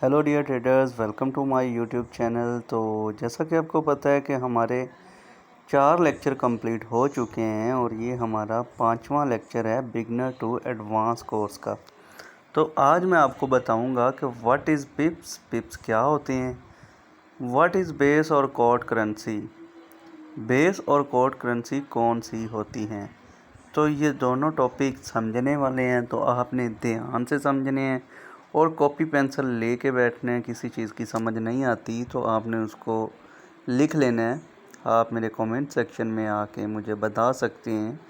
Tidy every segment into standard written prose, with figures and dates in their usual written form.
Hello dear traders, welcome to my YouTube channel. तो जैसा कि आपको पता है कि हमारे 4 लेक्चर कंप्लीट हो चुके हैं और ये हमारा 5वां लेक्चर है बिगनर टू एडवांस कोर्स का। तो आज मैं आपको बताऊंगा कि व्हाट इज़ पिप्स, पिप्स क्या होते हैं, व्हाट इज़ बेस और कोड करेंसी, बेस और कोड करेंसी कौन सी होती हैं। तो ये दोनों टॉपिक समझने वाले हैं, तो आपने ध्यान से समझने हैं और कॉपी पेंसिल लेके बैठने हैं। किसी चीज़ की समझ नहीं आती तो आपने उसको लिख लेना है। आप मेरे कमेंट सेक्शन में आके मुझे बता सकते हैं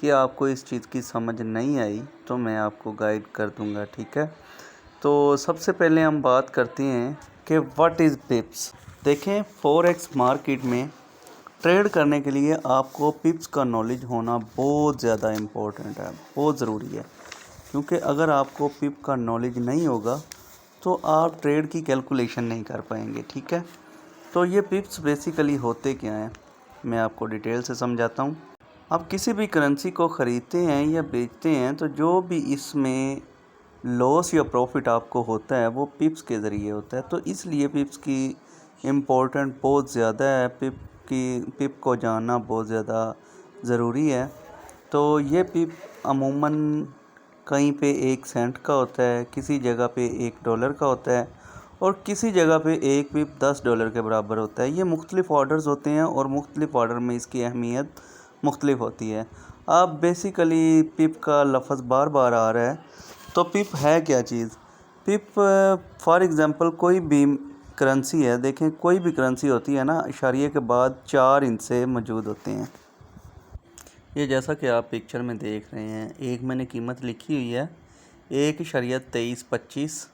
कि आपको इस चीज़ की समझ नहीं आई, तो मैं आपको गाइड कर दूंगा, ठीक है। तो सबसे पहले हम बात करते हैं कि व्हाट इज़ पिप्स। देखें, फॉरेक्स मार्केट में ट्रेड करने के लिए आपको पिप्स का नॉलेज होना बहुत ज़्यादा इम्पोर्टेंट है, बहुत ज़रूरी है। क्योंकि अगर आपको पिप का नॉलेज नहीं होगा तो आप ट्रेड की कैलकुलेशन नहीं कर पाएंगे, ठीक है। तो ये पिप्स बेसिकली होते क्या हैं, मैं आपको डिटेल से समझाता हूँ। आप किसी भी करेंसी को ख़रीदते हैं या बेचते हैं तो जो भी इसमें लॉस या प्रॉफिट आपको होता है वो पिप्स के ज़रिए होता है। तो इसलिए पिप्स की इम्पोर्टेंट बहुत ज़्यादा है, पिप को जानना बहुत ज़्यादा ज़रूरी है। तो ये पिप अमूमन कहीं पे 1 सेंट का होता है, किसी जगह पे $1 का होता है और किसी जगह पे एक पिप $10 के बराबर होता है। ये मुख्तलिफ़ ऑर्डर्स होते हैं और मुख्तलिफ़ ऑर्डर में इसकी अहमियत मुख्तलिफ होती है। अब बेसिकली पिप का लफ्ज़ बार बार आ रहा है, तो पिप है क्या चीज़। पिप फॉर एग्ज़ाम्पल कोई भी करेंसी है, देखें कोई भी करेंसी होती है ना, इशारिये के बाद 4 हिस्से मौजूद होते हैं। ये जैसा कि आप पिक्चर में देख रहे हैं, एक मैंने कीमत लिखी हुई है 1.2325।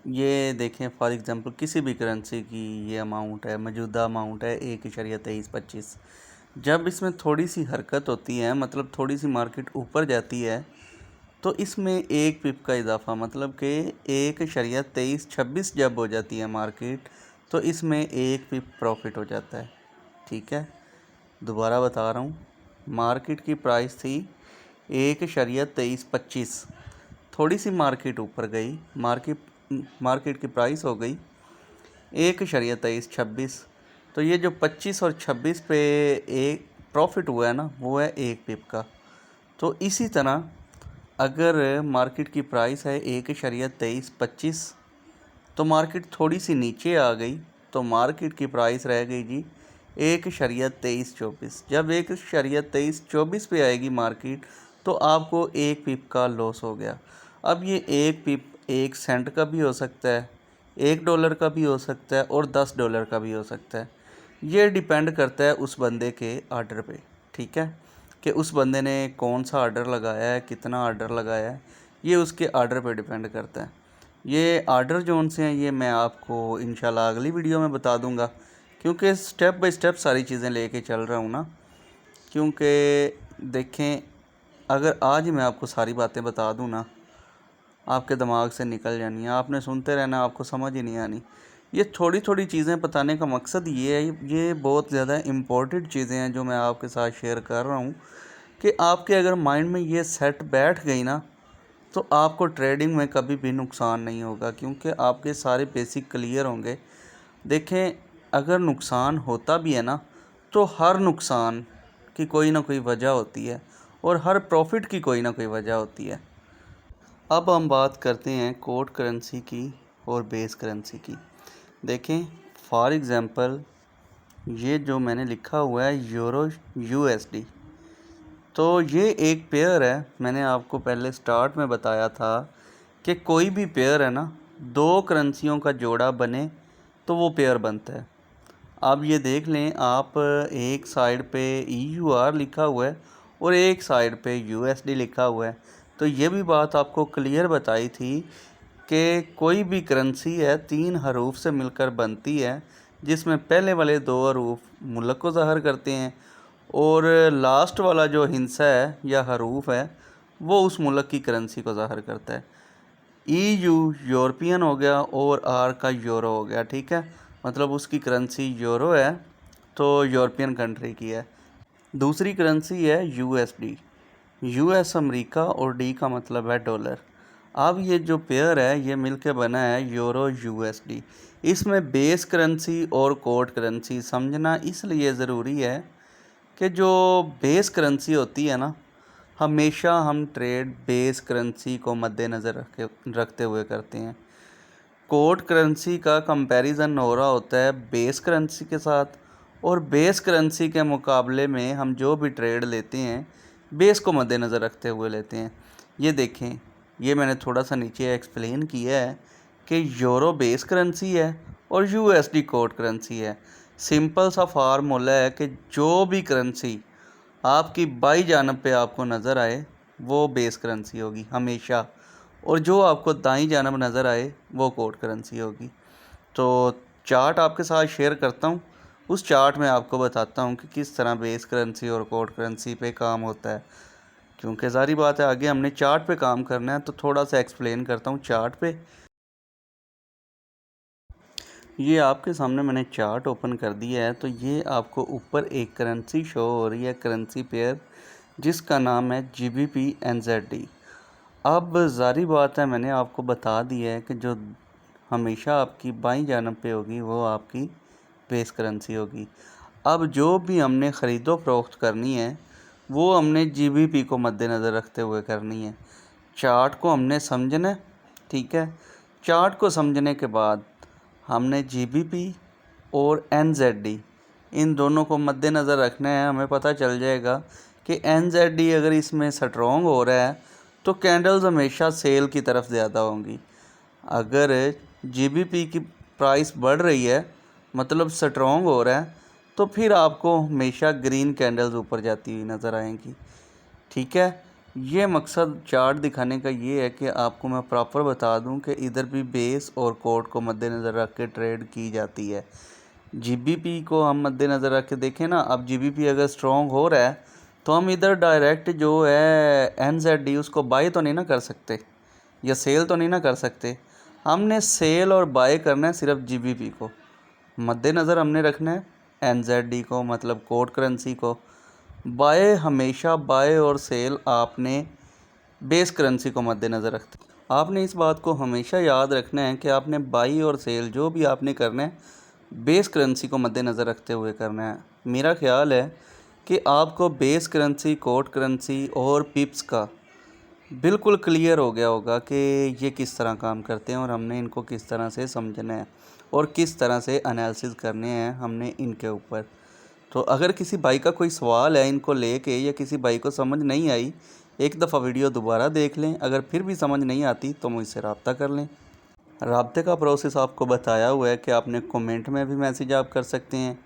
ये देखें फॉर एग्ज़ाम्पल किसी भी करेंसी की ये अमाउंट है, मौजूदा अमाउंट है 1.2325। जब इसमें थोड़ी सी हरकत होती है, मतलब थोड़ी सी मार्केट ऊपर जाती है, तो इसमें 1 पिप का इजाफा, मतलब कि 1.2326 जब हो जाती है मार्केट, तो इसमें 1 पिप प्रॉफिट हो जाता है, ठीक है। दोबारा बता रहा हूँ, मार्केट की प्राइस थी 1.2325, थोड़ी सी मार्केट ऊपर गई, मार्केट की प्राइस हो गई 1.2326। तो ये जो 25 और 26 पे एक प्रॉफिट हुआ है ना, वो है 1 पिप का। तो इसी तरह अगर मार्केट की प्राइस है 1.2325, तो मार्केट थोड़ी सी नीचे आ गई, तो मार्केट की प्राइस रह गई जी 1.2324। जब 1.2324 पे आएगी मार्केट, तो आपको 1 पिप का लॉस हो गया। अब ये 1 पिप 1 सेंट का भी हो सकता है, $1 का भी हो सकता है और $10 का भी हो सकता है। ये डिपेंड करता है उस बंदे के आर्डर पे, ठीक है, कि उस बंदे ने कौन सा आर्डर लगाया है, कितना आर्डर लगाया है, ये उसके आर्डर पे डिपेंड करता है। ये आर्डर जोन से हैं, ये मैं आपको इंशाल्लाह अगली वीडियो में बता दूंगा, क्योंकि स्टेप बाय स्टेप सारी चीज़ें लेके चल रहा हूँ ना। क्योंकि देखें, अगर आज ही मैं आपको सारी बातें बता दूँ ना, आपके दिमाग से निकल जानी है, आपने सुनते रहना, आपको समझ ही नहीं आनी। ये थोड़ी थोड़ी चीज़ें बताने का मकसद ये है, ये बहुत ज़्यादा इम्पोर्टेंट चीज़ें हैं जो मैं आपके साथ शेयर कर रहा हूँ, कि आपके अगर माइंड में ये सेट बैठ गई ना, तो आपको ट्रेडिंग में कभी भी नुकसान नहीं होगा, क्योंकि आपके सारे बेसिक क्लियर होंगे। देखें, अगर नुकसान होता भी है ना, तो हर नुकसान की कोई ना कोई वजह होती है और हर प्रॉफिट की कोई ना कोई वजह होती है। अब हम बात करते हैं कोड करेंसी की और बेस करेंसी की। देखें, फॉर एग्ज़ाम्पल ये जो मैंने लिखा हुआ है यूरो USD, तो ये एक पेयर है। मैंने आपको पहले स्टार्ट में बताया था कि कोई भी पेयर है ना, 2 करेंसियों का जोड़ा बने तो वो पेयर बनता है। अब ये देख लें आप, एक साइड पे EUR लिखा हुआ है और एक साइड पे USD लिखा हुआ है। तो ये भी बात आपको क्लियर बताई थी कि कोई भी करेंसी है 3 हरूफ से मिलकर बनती है, जिसमें पहले वाले 2 हरूफ मुल्क को ज़ाहिर करते हैं और लास्ट वाला जो हिस्सा है या हरूफ है वो उस मुल्क की करेंसी को ज़ाहिर करता है। EU यूरोपियन हो गया और R का यूरो हो गया, ठीक है, मतलब उसकी करेंसी यूरो है तो यूरोपियन कंट्री की है। दूसरी करेंसी है USD, US अमेरिका और D का मतलब है डॉलर। अब ये जो पेयर है ये मिलके बना है यूरो यूएसडी। इसमें बेस करेंसी और कोड करेंसी समझना इसलिए ज़रूरी है कि जो बेस करेंसी होती है ना, हमेशा हम ट्रेड बेस करेंसी को मद्देनज़र रखते हुए करते हैं। कोड करेंसी का कंपैरिजन हो रहा होता है बेस करेंसी के साथ, और बेस करेंसी के मुकाबले में हम जो भी ट्रेड लेते हैं बेस को मद्देनज़र रखते हुए लेते हैं। ये देखें, ये मैंने थोड़ा सा नीचे एक्सप्लेन किया है कि यूरो बेस करेंसी है और यूएसडी कोड करेंसी है। सिंपल सा फार्मूला है कि जो भी करेंसी आपकी बाई जानब पे आपको नज़र आए वो बेस करेंसी होगी हमेशा, और जो आपको दाईं जानब नज़र आए वो कोड करेंसी होगी। तो चार्ट आपके साथ शेयर करता हूँ, उस चार्ट में आपको बताता हूँ कि किस तरह बेस करेंसी और कोड करेंसी पे काम होता है। क्योंकि ज़ाहिर बात है आगे हमने चार्ट पे काम करना है, तो थोड़ा सा एक्सप्लेन करता हूँ चार्ट पे। ये आपके सामने मैंने चार्ट ओपन कर दिया है, तो ये आपको ऊपर एक करेंसी शो हो रही है, करेंसी पेयर जिसका नाम है GBP/NZD। अब ज़ाहिर बात है मैंने आपको बता दिया है कि जो हमेशा आपकी बाईं जानब पे होगी वो आपकी बेस करेंसी होगी। अब जो भी हमने ख़रीदो फरोख्त करनी है वो हमने GBP को मद्देनज़र रखते हुए करनी है। चार्ट को हमने समझना है, ठीक है। चार्ट को समझने के बाद हमने GBP और NZD इन दोनों को मद्देनज़र रखना है। हमें पता चल जाएगा कि NZD अगर इसमें स्ट्रॉन्ग हो रहा है तो कैंडल्स हमेशा सेल की तरफ ज़्यादा होंगी। अगर GBP की प्राइस बढ़ रही है मतलब स्ट्रॉन्ग हो रहा है, तो फिर आपको हमेशा ग्रीन कैंडल्स ऊपर जाती हुई नज़र आएंगी, ठीक है। ये मकसद चार्ट दिखाने का ये है कि आपको मैं प्रॉपर बता दूं कि इधर भी बेस और कोड को मद्देनज़र रख के ट्रेड की जाती है। GBP को हम मद्देनज़र रख के देखें ना, अब GBP अगर स्ट्रॉन्ग हो रहा है तो हम इधर डायरेक्ट जो है NZD उसको बाय तो नहीं ना कर सकते या सेल तो नहीं ना कर सकते। हमने सेल और बाय करना है सिर्फ GBP को, मद्देनज़र हमने रखना है NZD को मतलब कोड करेंसी को। बाय हमेशा बाय और सेल आपने बेस करेंसी को मद्देनज़र रखते। आपने इस बात को हमेशा याद रखना है कि आपने बाई और सेल जो भी आपने करना है बेस करेंसी को मद्देनज़र रखते हुए करना है। मेरा ख़्याल है कि आपको बेस करेंसी, कोड करेंसी और पिप्स का बिल्कुल क्लियर हो गया होगा कि ये किस तरह काम करते हैं और हमने इनको किस तरह से समझना है और किस तरह से एनालिसिस करने हैं हमने इनके ऊपर। तो अगर किसी भाई का कोई सवाल है इनको लेके या किसी भाई को समझ नहीं आई, एक दफ़ा वीडियो दोबारा देख लें। अगर फिर भी समझ नहीं आती तो मुझसे रब्ता कर लें। रब्ते का प्रोसेस आपको बताया हुआ है कि आपने कमेंट में भी मैसेज आप कर सकते हैं,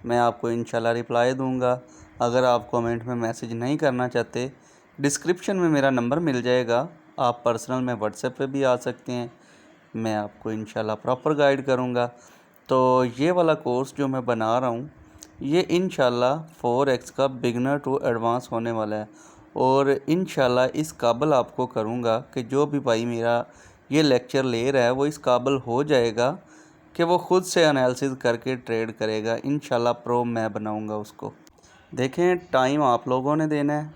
मैं आपको इंशाल्लाह रिप्लाई दूंगा। अगर आप कमेंट में मैसेज नहीं करना चाहते, डिस्क्रिप्शन में मेरा नंबर मिल जाएगा, आप पर्सनल में व्हाट्सएप पे भी आ सकते हैं, मैं आपको इंशाल्लाह प्रॉपर गाइड करूंगा। तो ये वाला कोर्स जो मैं बना रहा हूँ ये इंशाल्लाह फॉरेक्स का बिगनर टू एडवांस होने वाला है, और इंशाल्लाह इस काबिल आपको करूँगा कि जो भी भाई मेरा ये लेक्चर ले रहा है वो इस काबिल हो जाएगा कि वो ख़ुद से एनालिसिस करके ट्रेड करेगा। इंशाल्लाह प्रो मैं बनाऊँगा उसको। देखें, टाइम आप लोगों ने देना है,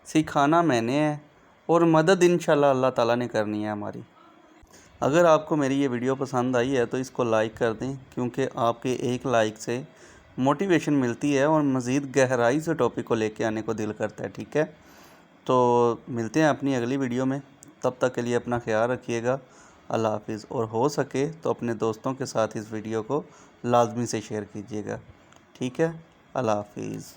सिखाना मैंने है, और मदद इंशाल्लाह अल्लाह ताला ने करनी है हमारी। अगर आपको मेरी ये वीडियो पसंद आई है तो इसको लाइक कर दें, क्योंकि आपके एक लाइक से मोटिवेशन मिलती है और मज़ीद गहराई से टॉपिक को लेके आने को दिल करता है, ठीक है। तो मिलते हैं अपनी अगली वीडियो में, तब तक के लिए अपना ख्याल रखिएगा। अल्लाह हाफिज़। और हो सके तो अपने दोस्तों के साथ इस वीडियो को लाजमी से शेयर कीजिएगा, ठीक है। अल्लाह हाफिज़।